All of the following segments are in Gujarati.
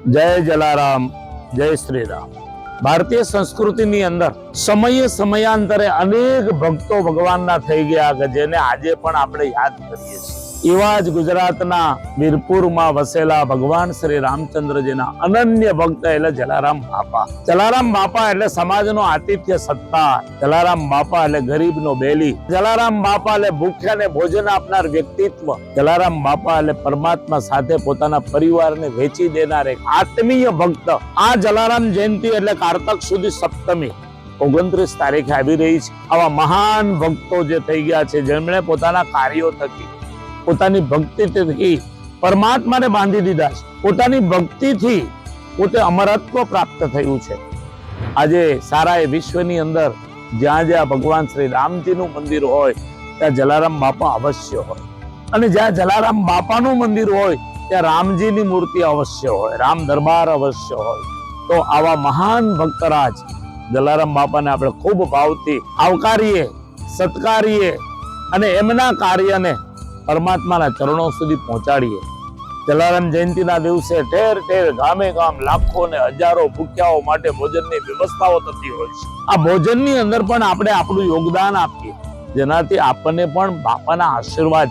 जय जलाराम, जय श्री राम। भारतीय संस्कृतिनी अंदर समये समयांतरे अनेक भक्तो भगवानना थई गया के जेने आजे पण आपणे याद करीए छीए। एवा ज गुजरातना वीरपुरमां वसेला भगवान श्री रामचंद्रजीना अनन्य भक्त એટલે જલારામ બાપા। જલારામ બાપા એટલે સમાજનો આતિથ્ય સત્કાર, જલારામ બાપા એટલે ગરીબનો બેલી, જલારામ બાપા એટલે ભૂખ્યાને ભોજન આપનાર વ્યક્તિત્વ, જલારામ બાપા એટલે પરમાત્મા સાથે પોતાના પરિવારને વેચી દેનાર એક આત્મીય ભક્ત। આ જલારામ જયંતિ એટલે કારતક સુધી સપ્તમી 29 તારીખે આવી રહી છે। આવા મહાન ભક્તો જે થઈ ગયા છે, જેમણે પોતાના કાર્યો થકી, પોતાની ભક્તિથી પરમાત્માને બાંધી દીધા છે, પોતાની ભક્તિથી પોતે અમરત્વ પ્રાપ્ત થયું છે। આજે સારા એ વિશ્વની અંદર જ્યાં જ્યાં ભગવાન શ્રી રામજીનું મંદિર હોય ત્યાં જલારામ બાપા અવશ્ય હોય, અને જ્યાં જલારામ બાપાનું મંદિર હોય ત્યાં રામજીની મૂર્તિ અવશ્ય હોય, રામ દરબાર અવશ્ય હોય। તો આવા મહાન ભક્તરાજ જલારામ બાપાને આપણે ખૂબ ભાવથી આવકારીએ, સત્કારીએ અને એમના કાર્યને પરમાત્માના ચરણો સુધી પહોંચાડીએ। જલારામ જયંતિના દિવસે ઠેર ઠેર ગામે ગામ લાખો ને હજારો ભૂખ્યાઓ માટે ભોજનની વ્યવસ્થાઓ થતી હોય છે। આ ભોજનની અંદર પણ આપણે આપણું યોગદાન આપીએ, જેનાથી આપણને પણ બાપાના આશીર્વાદ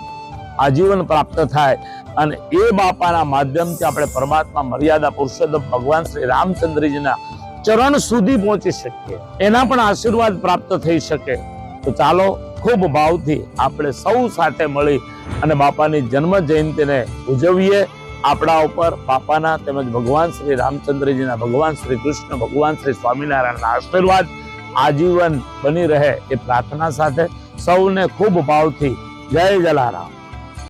આજીવન પ્રાપ્ત થાય અને એ બાપાના માધ્યમથી આપણે પરમાત્મા મર્યાદા પુરુષોત્તમ ભગવાન શ્રી રામચંદ્રજીના ચરણ સુધી પહોંચી શકીએ, એના પણ આશીર્વાદ પ્રાપ્ત થઈ શકે। તો ચાલો ખૂબ ભાવથી આપણે સૌ સાથે મળી અને બાપાની જન્મ જયંતિને ઉજવીએ। આપણા ઉપર બાપાના તેમજ ભગવાન શ્રી રામચંદ્રજીના, ભગવાન શ્રી કૃષ્ણ, ભગવાન શ્રી સ્વામિનારાયણના આશીર્વાદ આજીવન બની રહે એ પ્રાર્થના સાથે સૌને ખૂબ ભાવથી જય જલારામ।